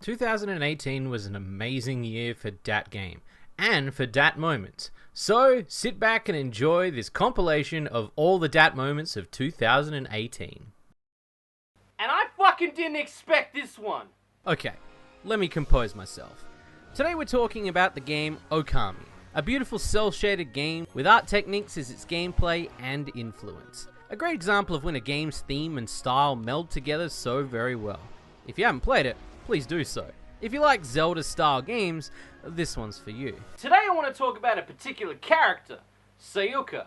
2018 was an amazing year for Dat Game, and for Dat Moments. So, sit back and enjoy this compilation of all the Dat Moments of 2018. And I fucking didn't expect this one! Okay, let me compose myself. Today we're talking about the game Okami, a beautiful cel-shaded game with art techniques as its gameplay and influence. A great example of when a game's theme and style meld together so very well. If you haven't played it, please do so. If you like Zelda-style games, this one's for you. Today I want to talk about a particular character, Sayuka,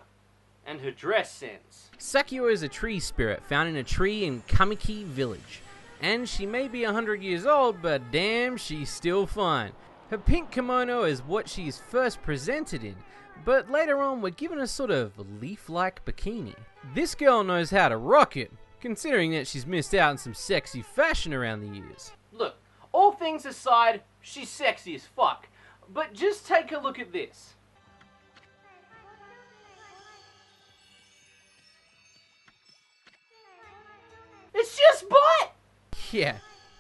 and her dress sense. Sayuka is a tree spirit found in a tree in Kamiki village. And she may be 100 years old, but damn, she's still fine. Her pink kimono is what she's first presented in, but later on we're given a sort of leaf-like bikini. This girl knows how to rock it, considering that she's missed out on some sexy fashion around the years. Look, all things aside, she's sexy as fuck. But just take a look at this. It's just butt! Yeah,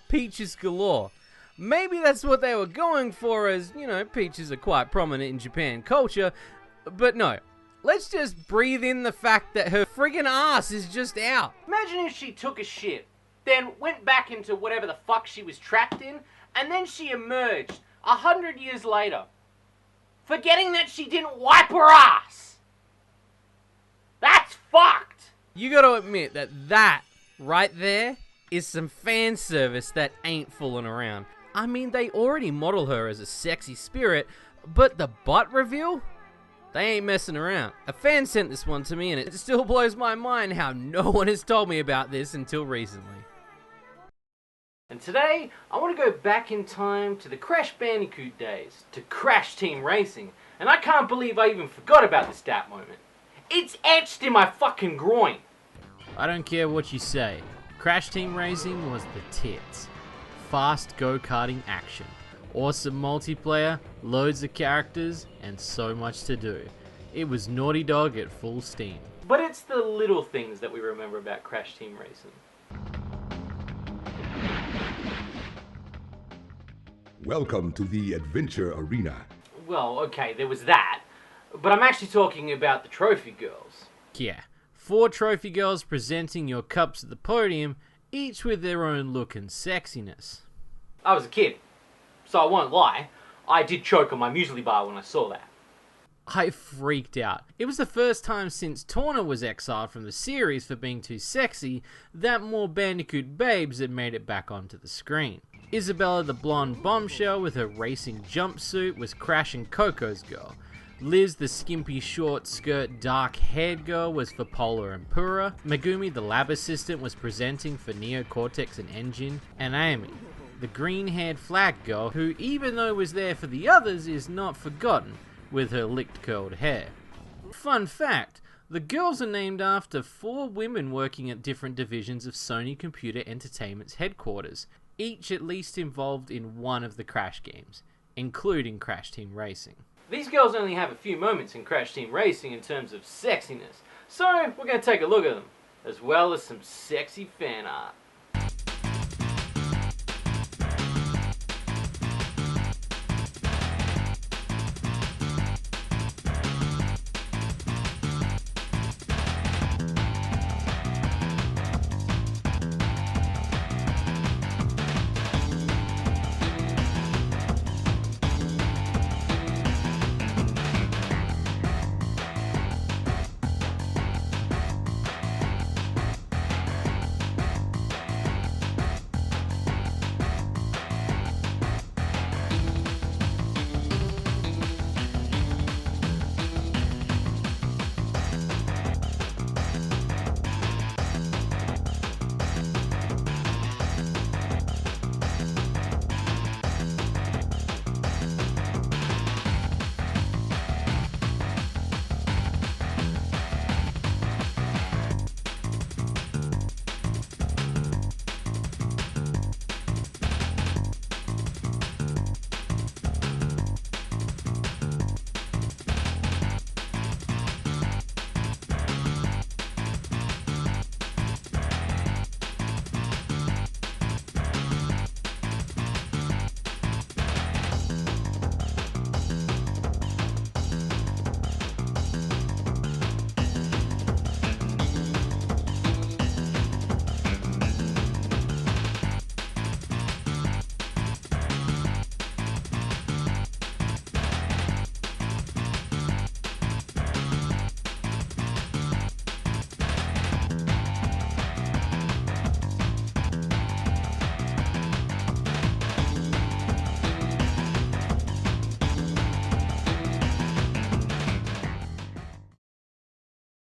peaches galore. Maybe that's what they were going for, as, you know, peaches are quite prominent in Japan culture, but no. Let's just breathe in the fact that her friggin' ass is just out. Imagine if she took a shit, then went back into whatever the fuck she was trapped in, and then she emerged 100 years later, forgetting that she didn't wipe her ass. That's fucked. You gotta admit that right there is some fan service that ain't fooling around. I mean, they already model her as a sexy spirit, but the butt reveal? They ain't messing around. A fan sent this one to me, and it still blows my mind how no one has told me about this until recently. And today, I want to go back in time to the Crash Bandicoot days, to Crash Team Racing, and I can't believe I even forgot about this Dat moment. It's etched in my fucking groin. I don't care what you say. Crash Team Racing was the tits. Fast go-karting action. Awesome multiplayer, loads of characters, and so much to do. It was Naughty Dog at full steam. But it's the little things that we remember about Crash Team Racing. Welcome to the Adventure Arena. Well, okay, there was that, but I'm actually talking about the Trophy Girls. Yeah, 4 trophy girls presenting your cups at the podium, each with their own look and sexiness. I was a kid, so I won't lie, I did choke on my muesli bar when I saw that. I freaked out. It was the first time since Torna was exiled from the series for being too sexy that more Bandicoot babes had made it back onto the screen. Isabella the blonde bombshell with her racing jumpsuit was Crash and Coco's girl. Liz the skimpy short skirt dark haired girl was for Polar and Pura. Megumi the lab assistant was presenting for Neo Cortex and Engine. And Amy, the green haired flag girl who, even though was there for the others, is not forgotten with her licked curled hair. Fun fact, the girls are named after 4 women working at different divisions of Sony Computer Entertainment's headquarters, each at least involved in one of the Crash games, including Crash Team Racing. These girls only have a few moments in Crash Team Racing in terms of sexiness, so we're going to take a look at them, as well as some sexy fan art.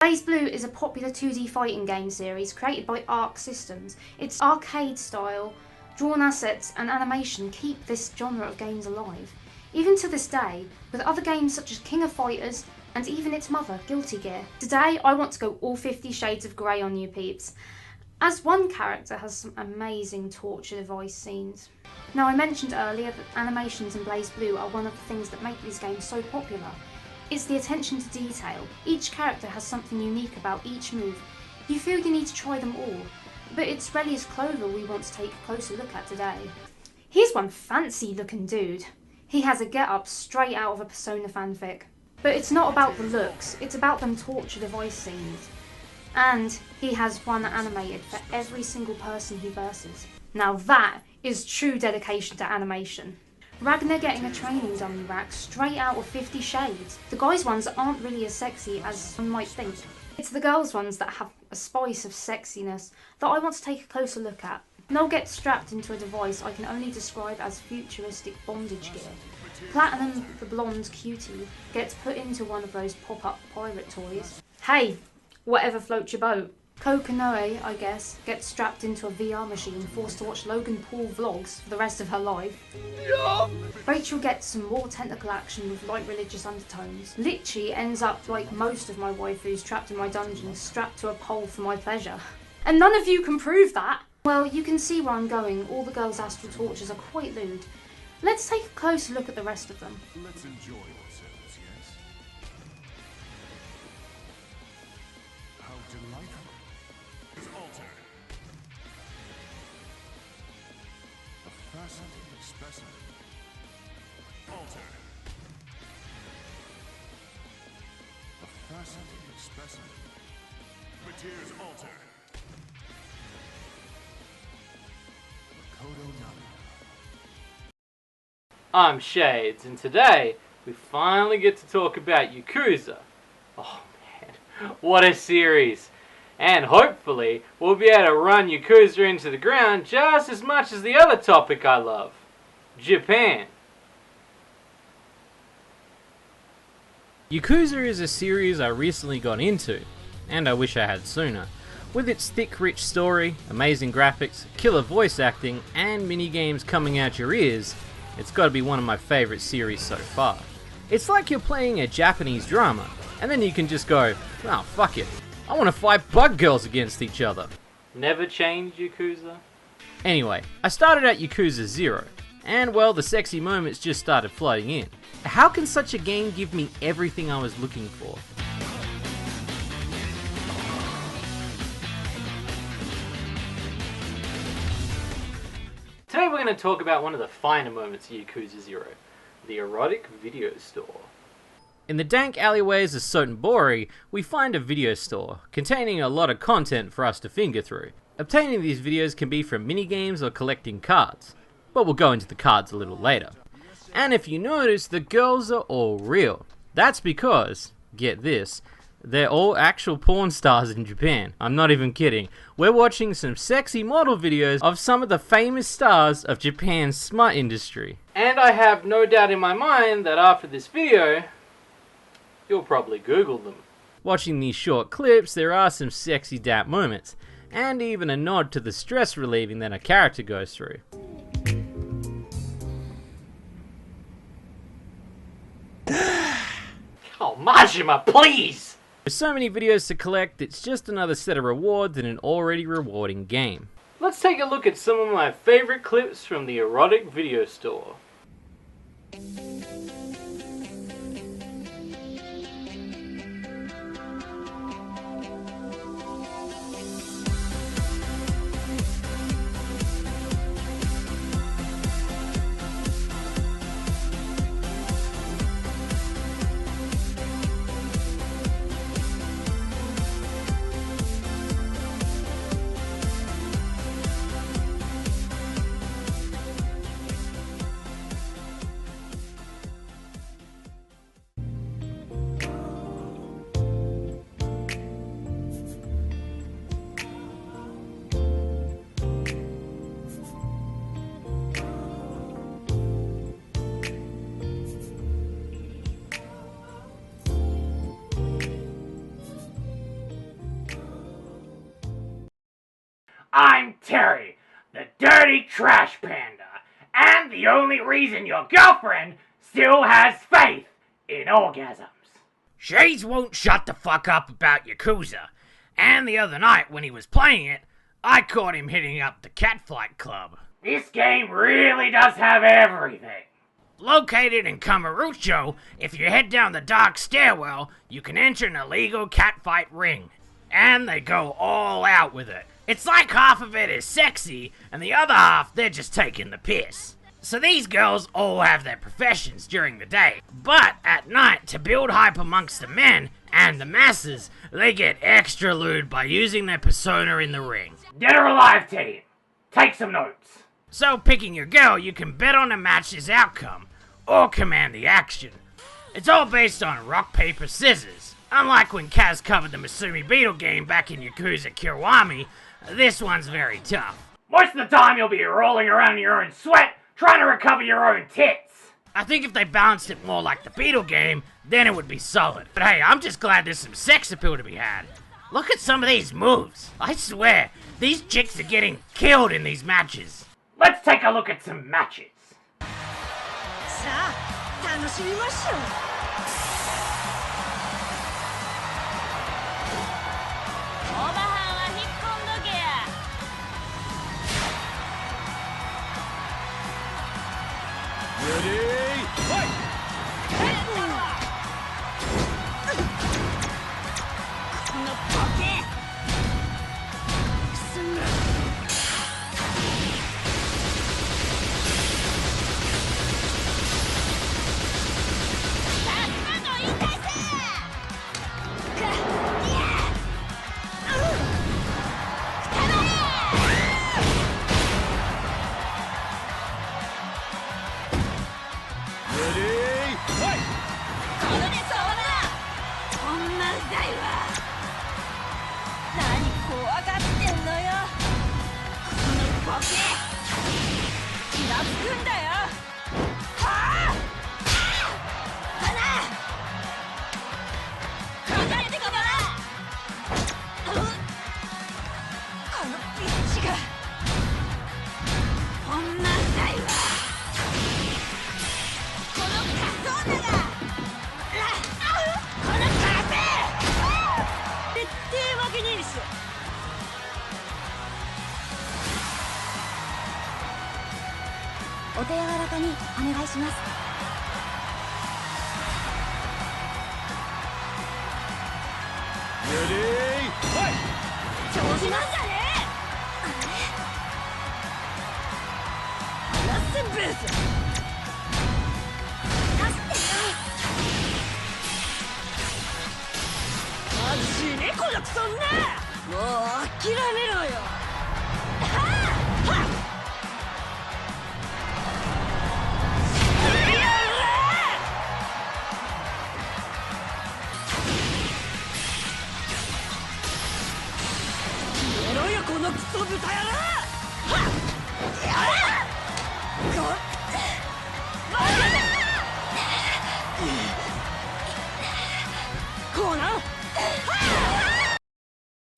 BlazBlue is a popular 2D fighting game series created by Arc Systems. Its arcade style, drawn assets and animation keep this genre of games alive, even to this day, with other games such as King of Fighters and even its mother, Guilty Gear. Today I want to go all 50 shades of grey on you peeps, as one character has some amazing torture device scenes. Now, I mentioned earlier that animations in BlazBlue are one of the things that make these games so popular. It's the attention to detail. Each character has something unique about each move. You feel you need to try them all, but it's Relus Clover we want to take a closer look at today. He's one fancy looking dude. He has a get-up straight out of a Persona fanfic. But it's not about the looks, it's about them torture device scenes. And he has one animated for every single person he versus. Now that is true dedication to animation. Ragnar getting a training dummy rack straight out of 50 Shades. The guys' ones aren't really as sexy as one might think. It's the girls' ones that have a spice of sexiness that I want to take a closer look at. Noel gets strapped into a device I can only describe as futuristic bondage gear. Platinum, the blonde cutie, gets put into one of those pop-up pirate toys. Hey, whatever floats your boat. Kokonoe, I guess, gets strapped into a VR machine, forced to watch Logan Paul vlogs for the rest of her life. Yeah. Rachel gets some more tentacle action with light religious undertones. Litchi ends up like most of my waifus trapped in my dungeon, strapped to a pole for my pleasure. And none of you can prove that! Well, you can see where I'm going. All the girls' astral tortures are quite lewd. Let's take a closer look at the rest of them. Let's enjoy ourselves, yes? How delightful. Is altered. A fascinating specimen. Altered. A fascinating specimen. Mateers altered. Makoto Nami. I'm Shades, and today we finally get to talk about Yakuza. Oh man, what a series! And hopefully we'll be able to run Yakuza into the ground just as much as the other topic I love, Japan. Yakuza is a series I recently got into, and I wish I had sooner. With its thick, rich story, amazing graphics, killer voice acting, and minigames coming out your ears, it's got to be one of my favourite series so far. It's like you're playing a Japanese drama, and then you can just go, oh fuck it, I want to fight bug girls against each other. Never change Yakuza? Anyway, I started at Yakuza 0, and well, the sexy moments just started flooding in. How can such a game give me everything I was looking for? Today we're going to talk about one of the finer moments of Yakuza 0, the Erotic video store. In the dank alleyways of Sotenbori, we find a video store, containing a lot of content for us to finger through. Obtaining these videos can be from minigames or collecting cards, but we'll go into the cards a little later. And if you notice, the girls are all real. That's because, get this, they're all actual porn stars in Japan. I'm not even kidding. We're watching some sexy model videos of some of the famous stars of Japan's smut industry. And I have no doubt in my mind that after this video, you'll probably Google them. Watching these short clips, there are some sexy Dat moments, and even a nod to the stress relieving that a character goes through. Oh, Majima, please! With so many videos to collect, it's just another set of rewards in an already rewarding game. Let's take a look at some of my favorite clips from the Erotic video store. trash panda, and the only reason your girlfriend still has faith in orgasms. Shades won't shut the fuck up about Yakuza, and the other night when he was playing it, I caught him hitting up the Catfight Club. This game really does have everything. Located in Kamurocho, if you head down the dark stairwell, you can enter an illegal catfight ring. And they go all out with it. It's like half of it is sexy, and the other half they're just taking the piss. So these girls all have their professions during the day, but at night, to build hype amongst the men and the masses, they get extra lewd by using their persona in the ring. Dead or alive, team. Take some notes. So picking your girl, you can bet on a match's outcome, or command the action. It's all based on rock, paper, scissors. Unlike when Kaz covered the Masumi Beetle game back in Yakuza Kiwami, this one's very tough. Most of the time you'll be rolling around in your own sweat, trying to recover your own tits. I think if they balanced it more like the Beetle game, then it would be solid. But hey, I'm just glad there's some sex appeal to be had. Look at some of these moves. I swear, these chicks are getting killed in these matches. Let's take a look at some matches. さあ楽しみましょう お手柔らかにお願いします 調子なんじゃねえラッセンブース走ってよマジ死ねこのクソ女もう諦めろよはあはっ このクソ豚やなはっ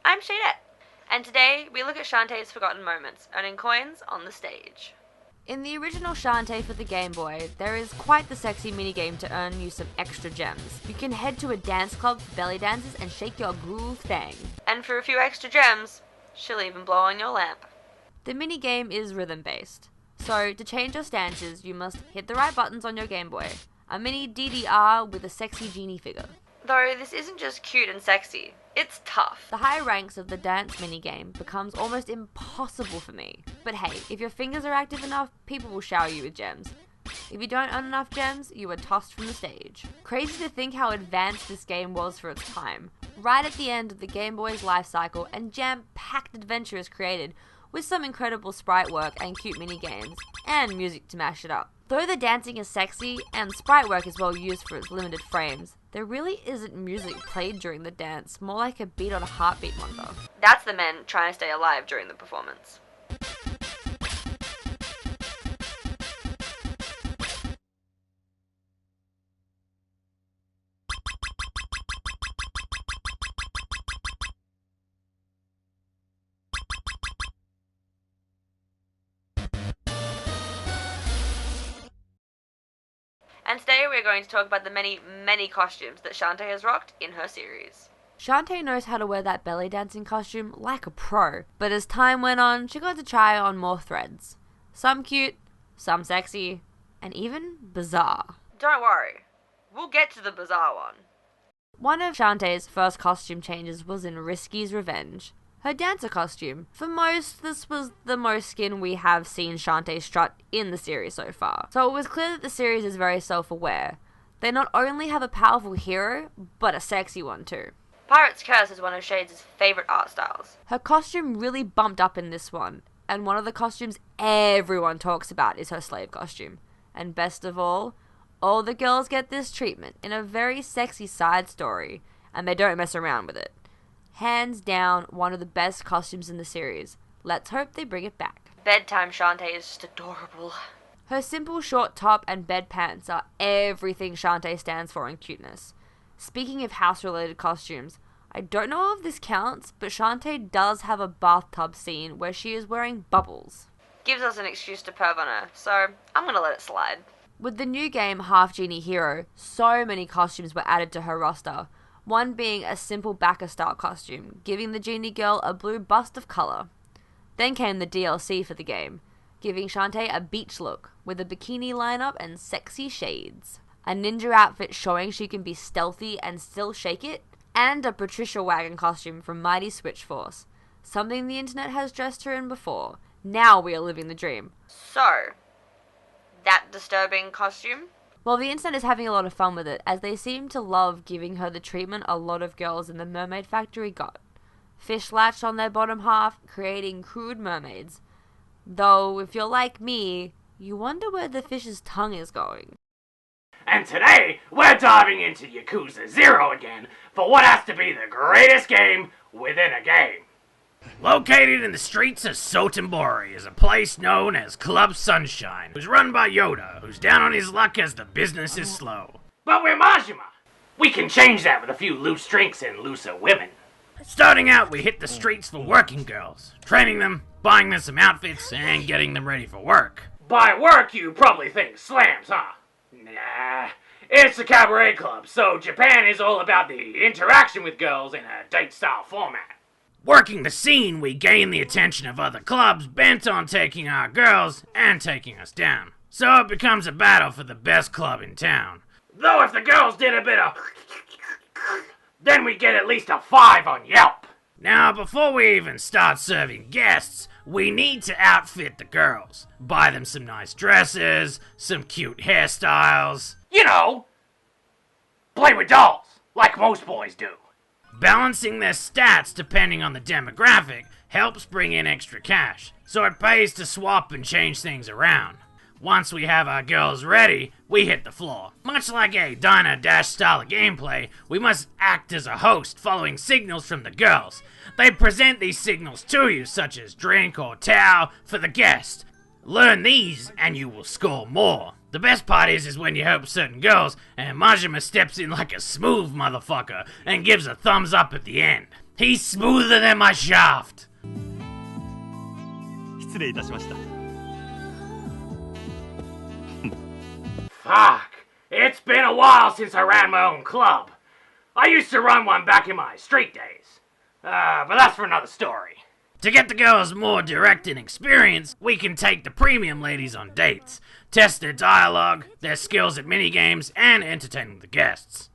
I'm Shady, and today we look at Shantae's forgotten moments, earning coins on the stage. In the original Shantae for the Game Boy, there is quite the sexy minigame to earn you some extra gems. You can head to a dance club for belly dances and shake your groove thing. And for a few extra gems, she'll even blow on your lamp. The minigame is rhythm-based, so to change your stances, you must hit the right buttons on your Game Boy. A mini DDR with a sexy genie figure. Though this isn't just cute and sexy, it's tough. The high ranks of the dance minigame becomes almost impossible for me. But hey, if your fingers are active enough, people will shower you with gems. If you don't earn enough gems, you are tossed from the stage. Crazy to think how advanced this game was for its time. Right at the end of the Game Boy's life cycle, and jam-packed adventure is created, with some incredible sprite work and cute mini-games, and music to mash it up. Though the dancing is sexy, and sprite work is well used for its limited frames, there really isn't music played during the dance, more like a beat on a heartbeat monitor. That's the men trying to stay alive during the performance. And today we're going to talk about the many, many costumes that Shantae has rocked in her series. Shantae knows how to wear that belly dancing costume like a pro, but as time went on, she got to try on more threads. Some cute, some sexy, and even bizarre. Don't worry, we'll get to the bizarre one. One of Shantae's first costume changes was in Risky's Revenge. Her dancer costume. For most, this was the most skin we have seen Shantae strut in the series so far. So it was clear that the series is very self-aware. They not only have a powerful hero, but a sexy one too. Pirate's Curse is one of Shade's favourite art styles. Her costume really bumped up in this one, and one of the costumes everyone talks about is her slave costume. And best of all the girls get this treatment in a very sexy side story, and they don't mess around with it. Hands down, one of the best costumes in the series. Let's hope they bring it back. Bedtime Shantae is just adorable. Her simple short top and bed pants are everything Shantae stands for in cuteness. Speaking of house-related costumes, I don't know if this counts, but Shantae does have a bathtub scene where she is wearing bubbles. Gives us an excuse to perv on her, so I'm gonna let it slide. With the new game Half Genie Hero, so many costumes were added to her roster. One being a simple Bacca-style costume, giving the genie girl a blue bust of colour. Then came the DLC for the game, giving Shantae a beach look, with a bikini lineup and sexy shades. A ninja outfit showing she can be stealthy and still shake it, and a Patricia Wagon costume from Mighty Switch Force, something the internet has dressed her in before. Now we are living the dream. So, that disturbing costume? Well, the internet is having a lot of fun with it, as they seem to love giving her the treatment a lot of girls in the Mermaid Factory got. Fish latched on their bottom half, creating crude mermaids. Though, if you're like me, you wonder where the fish's tongue is going. And today, we're diving into Yakuza 0 again for what has to be the greatest game within a game. Located in the streets of Sotenbori is a place known as Club Sunshine, who's run by Yoda, who's down on his luck as the business is slow. But we're Majima. We can change that with a few loose drinks and looser women. Starting out, we hit the streets for working girls, training them, buying them some outfits, and getting them ready for work. By work, you probably think slams, huh? Nah, it's a cabaret club, so Japan is all about the interaction with girls in a date-style format. Working the scene, we gain the attention of other clubs bent on taking our girls and taking us down. So it becomes a battle for the best club in town. Though if the girls did a bit of then we get at least a 5 on Yelp. Now, before we even start serving guests, we need to outfit the girls. Buy them some nice dresses, some cute hairstyles. You know, play with dolls, like most boys do. Balancing their stats depending on the demographic helps bring in extra cash, so it pays to swap and change things around. Once we have our girls ready, we hit the floor. Much like a Diner Dash style of gameplay, we must act as a host following signals from the girls. They present these signals to you, such as drink or towel, for the guest. Learn these and you will score more. The best part is when you help certain girls, and Majima steps in like a smooth motherfucker and gives a thumbs up at the end. He's smoother than my shaft. 失礼いたしました Fuck, it's been a while since I ran my own club. I used to run one back in my street days. But that's for another story. To get the girls more direct in experience, we can take the premium ladies on dates, test their dialogue, their skills at minigames, and entertain the guests.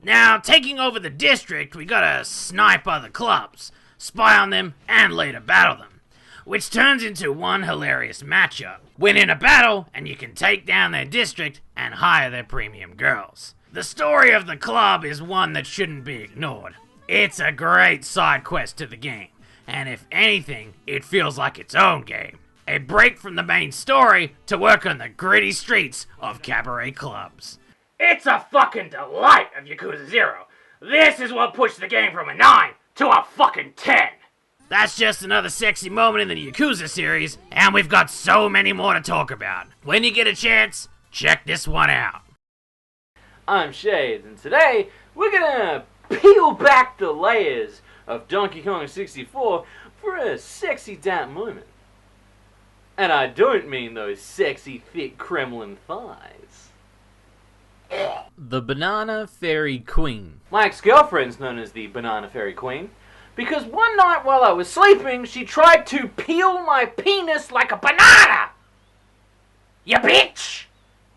Now, taking over the district, we gotta snipe other clubs, spy on them, and later battle them, which turns into one hilarious matchup. Win in a battle, and you can take down their district and hire their premium girls. The story of the club is one that shouldn't be ignored. It's a great side quest to the game, and if anything, it feels like its own game. A break from the main story to work on the gritty streets of cabaret clubs. It's a fucking delight of Yakuza 0. This is what pushed the game from a 9 to a fucking 10. That's just another sexy moment in the Yakuza series, and we've got so many more to talk about. When you get a chance, check this one out. I'm Shade, and today we're gonna peel back the layers of Donkey Kong 64 for a sexy Dat moment. And I don't mean those sexy, thick Kremlin thighs. The Banana Fairy Queen. My ex-girlfriend's known as the Banana Fairy Queen because one night while I was sleeping, she tried to peel my penis like a banana! You bitch!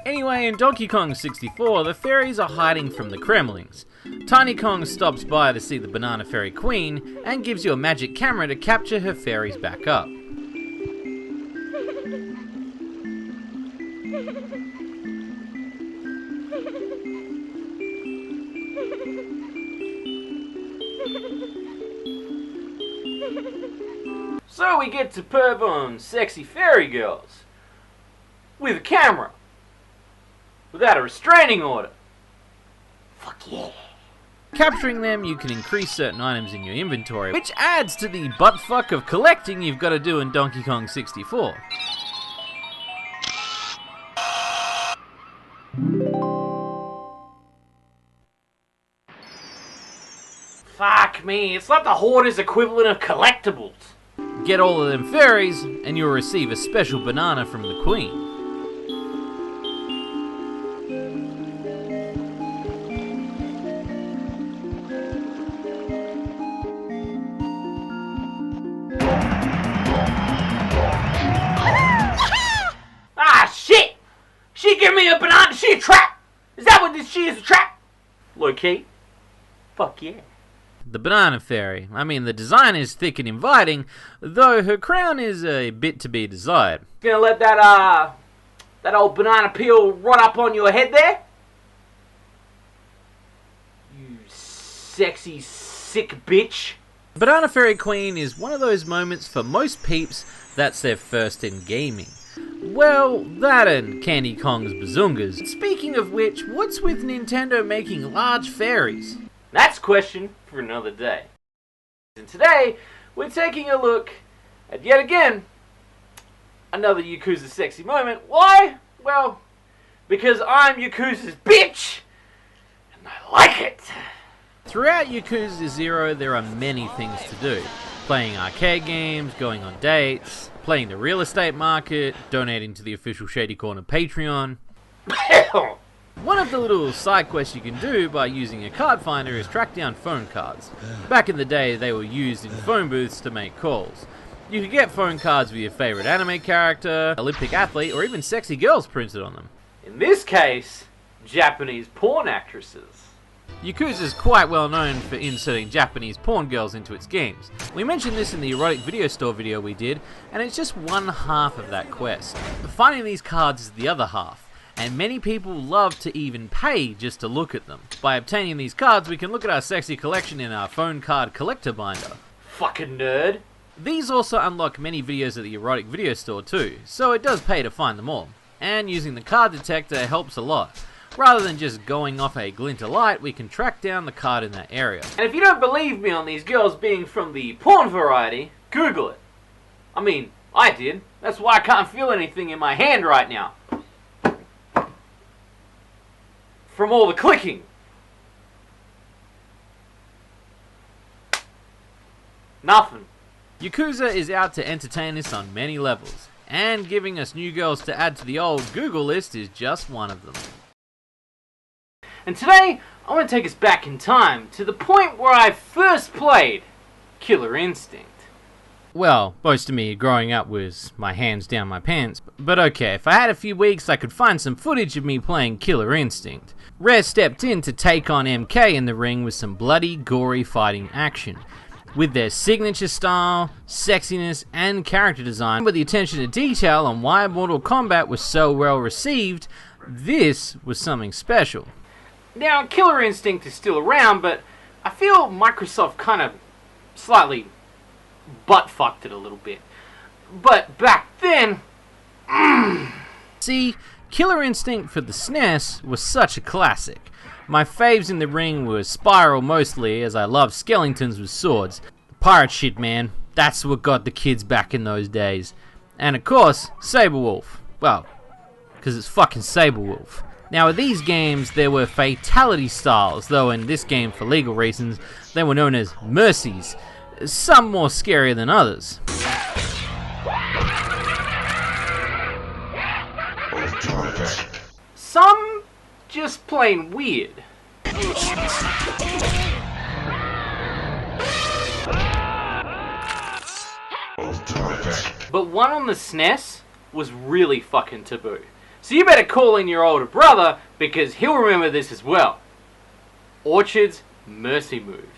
Anyway, in Donkey Kong 64, the fairies are hiding from the Kremlings. Tiny Kong stops by to see the Banana Fairy Queen and gives you a magic camera to capture her fairies back up. So we get to perv on sexy fairy girls with a camera without a restraining order. Fuck yeah. Capturing them, you can increase certain items in your inventory, which adds to the buttfuck of collecting you've got to do in Donkey Kong 64. Fuck me, it's like the Hoarder's equivalent of collectibles. Get all of them fairies, and you'll receive a special banana from the Queen. Ah, shit! She gave me a banana, she a trap! Is that what this she is, a trap? Low-key? Fuck yeah. The Banana Fairy. I mean, the design is thick and inviting, though her crown is a bit to be desired. Gonna let that old banana peel rot up on your head there? You sexy, sick bitch. Banana Fairy Queen is one of those moments for most peeps that's their first in gaming. Well, that and Candy Kong's Bazungas. Speaking of which, what's with Nintendo making large fairies? That's a question for another day. And today, we're taking a look at, yet again, another Yakuza sexy moment. Why? Well, because I'm Yakuza's bitch, and I like it. Throughout Yakuza 0, there are many things to do. Playing arcade games, going on dates, playing the real estate market, donating to the official Shady Corner Patreon. One of the little side quests you can do by using a card finder is track down phone cards. Back in the day, they were used in phone booths to make calls. You could get phone cards with your favorite anime character, Olympic athlete, or even sexy girls printed on them. In this case, Japanese porn actresses. Yakuza is quite well known for inserting Japanese porn girls into its games. We mentioned this in the Erotic video store video we did, and it's just one half of that quest. Finding these cards is the other half. And many people love to even pay just to look at them. By obtaining these cards, we can look at our sexy collection in our phone card collector binder. Fucking nerd. These also unlock many videos at the Erotic video store too, so it does pay to find them all. And using the card detector helps a lot. Rather than just going off a glint of light, we can track down the card in that area. And if you don't believe me on these girls being from the porn variety, Google it. I mean, I did. That's why I can't feel anything in my hand right now. From all the clicking. Nothing. Yakuza is out to entertain us on many levels, and giving us new girls to add to the old Google list is just one of them. And today, I want to take us back in time to the point where I first played Killer Instinct. Well, most of me growing up was my hands down my pants, but okay, if I had a few weeks I could find some footage of me playing Killer Instinct. Rare stepped in to take on MK in the ring with some bloody, gory fighting action. With their signature style, sexiness, and character design, with the attention to detail on why Mortal Kombat was so well received, this was something special. Now, Killer Instinct is still around, but I feel Microsoft kind of slightly butt-fucked it a little bit. But back then... See, Killer Instinct for the SNES was such a classic. My faves in the ring were Spiral mostly, as I love skeletons with swords. Pirate shit, man. That's what got the kids back in those days. And of course, Saberwolf. Well, because it's fucking Saberwolf. Now with these games, there were fatality styles, though in this game, for legal reasons, they were known as mercies. Some more scary than others. just plain weird. But one on the SNES was really fucking taboo. So you better call in your older brother, because he'll remember this as well. Orchard's Mercy Move.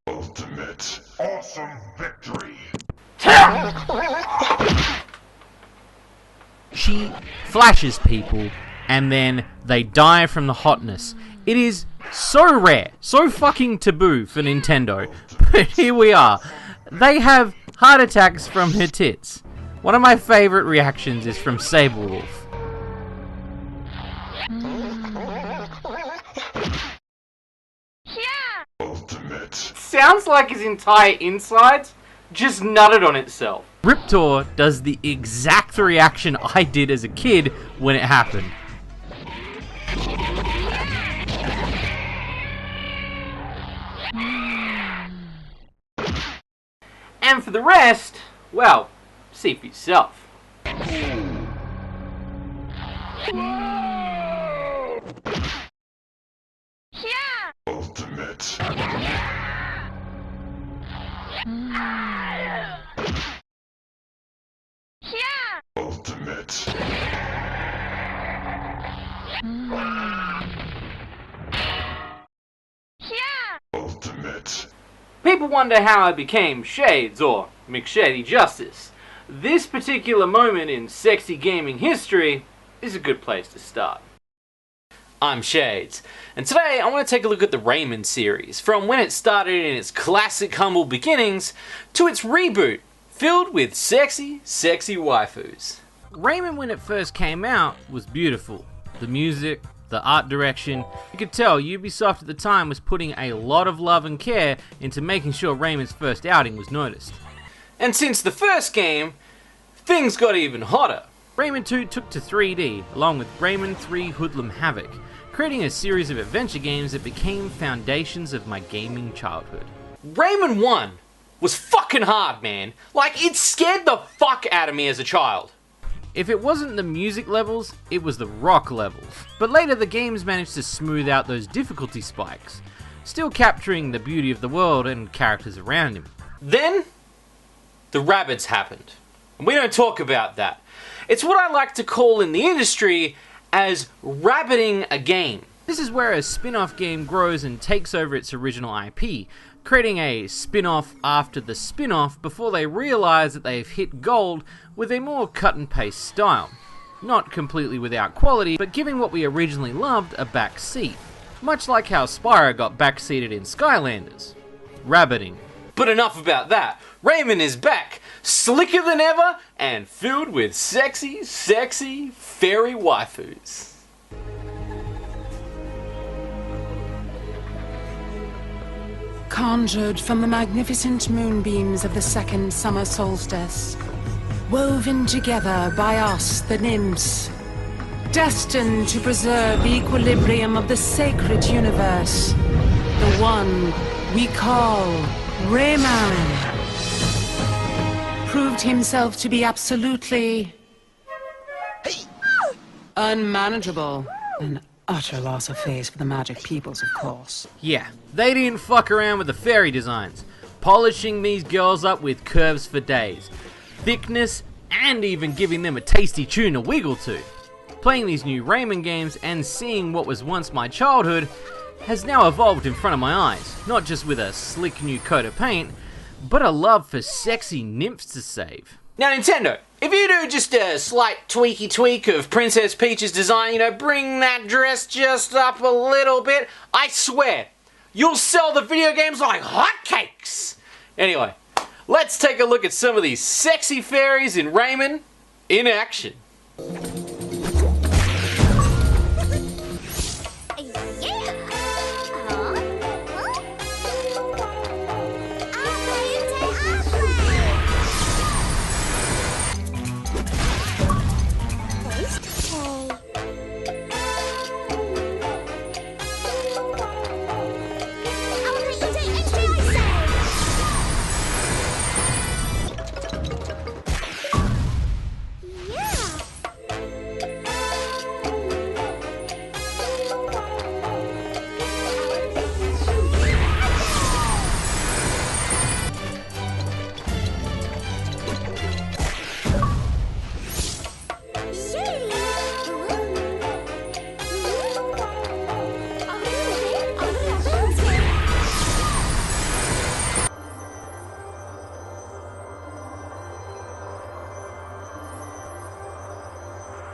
Ultimate awesome victory. She flashes people and then they die from the hotness. It is so rare, so fucking taboo for Nintendo, but here we are. They have heart attacks from her tits. One of my favourite reactions is from Sablewolf. Ultimate. Sounds like his entire insides just nutted on itself. Riptor does the exact reaction I did as a kid when it happened. And for the rest, well, see for yourself. Ultimate. Ultimate. Ultimate. People wonder how I became Shades, or McShady Justice. This particular moment in sexy gaming history is a good place to start. I'm Shades, and today I want to take a look at the Rayman series, from when it started in its classic humble beginnings to its reboot, filled with sexy waifus. Rayman, when it first came out, was beautiful. The music, the art direction, you could tell Ubisoft at the time was putting a lot of love and care into making sure Rayman's first outing was noticed. And since the first game, things got even hotter. Rayman 2 took to 3D, along with Rayman 3 Hoodlum Havoc, creating a series of adventure games that became foundations of my gaming childhood. Rayman 1 was fucking hard, man. Like, it scared the fuck out of me as a child. If it wasn't the music levels, it was the rock levels. But later the games managed to smooth out those difficulty spikes, still capturing the beauty of the world and characters around him. Then, the Rabbids happened. And we don't talk about that. It's what I like to call in the industry as rabbiting a game. This is where a spin-off game grows and takes over its original IP, creating a spin-off after the spin-off before they realise that they've hit gold with a more cut-and-paste style. Not completely without quality, but giving what we originally loved a back seat. Much like how Spyro got backseated in Skylanders. Rabbiting. But enough about that. Rayman is back, slicker than ever, and filled with sexy fairy waifus. Conjured from the magnificent moonbeams of the second summer solstice, woven together by us, the nymphs, destined to preserve the equilibrium of the sacred universe, the one we call Rayman, proved himself to be absolutely unmanageable. An utter loss of face for the magic peoples, of course. Yeah, they didn't fuck around with the fairy designs, polishing these girls up with curves for days, thickness, and even giving them a tasty tune to wiggle to. Playing these new Rayman games and seeing what was once my childhood has now evolved in front of my eyes, not just with a slick new coat of paint, but a love for sexy nymphs to save. Now Nintendo, if you do just a slight tweak of Princess Peach's design, bring that dress just up a little bit, I swear, you'll sell the video games like hotcakes! Anyway, let's take a look at some of these sexy fairies in Rayman in action.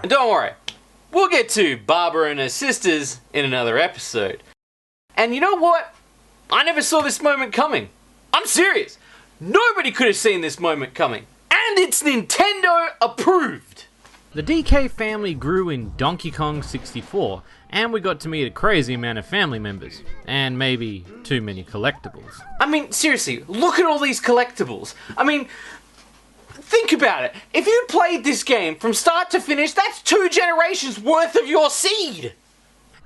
And don't worry, we'll get to Barbara and her sisters in another episode. And you know what? I never saw this moment coming. I'm serious. Nobody could have seen this moment coming. And it's Nintendo approved. The DK family grew in Donkey Kong 64, and we got to meet a crazy amount of family members, and maybe too many collectibles. I mean, seriously, look at all these collectibles. I mean, think about it. If you played this game from start to finish, that's 2 generations worth of your seed.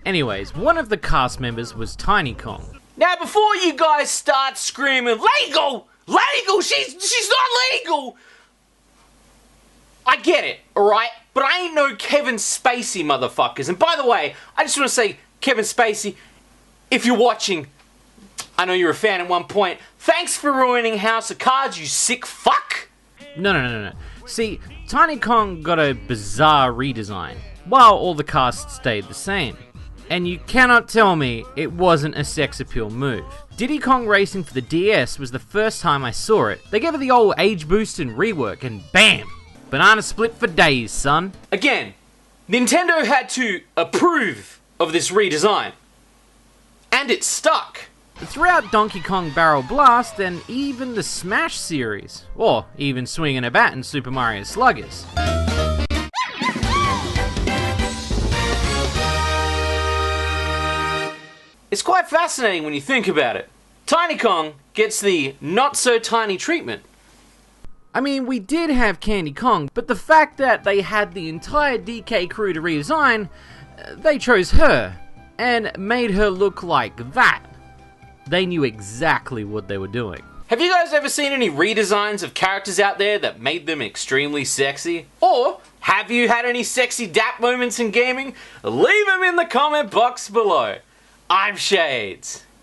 Anyways, one of the cast members was Tiny Kong. Now, before you guys start screaming, legal! Legal! She's not legal! I get it, alright? But I ain't no Kevin Spacey, motherfuckers. And by the way, I just want to say, Kevin Spacey, if you're watching, I know you're a fan at one point, thanks for ruining House of Cards, you sick fuck! No. See, Tiny Kong got a bizarre redesign, while all the cast stayed the same. And you cannot tell me it wasn't a sex appeal move. Diddy Kong Racing for the DS was the first time I saw it. They gave it the old age boost and rework, and BAM! Banana split for days, son. Again, Nintendo had to approve of this redesign. And it stuck. Throughout Donkey Kong Barrel Blast and even the Smash series, or even swinging a bat in Super Mario Sluggers. It's quite fascinating when you think about it. Tiny Kong gets the not-so-tiny treatment. I mean, we did have Candy Kong, but the fact that they had the entire DK crew to redesign, they chose her, and made her look like that. They knew exactly what they were doing. Have you guys ever seen any redesigns of characters out there that made them extremely sexy? Or have you had any sexy dap moments in gaming? Leave them in the comment box below. I'm Shades.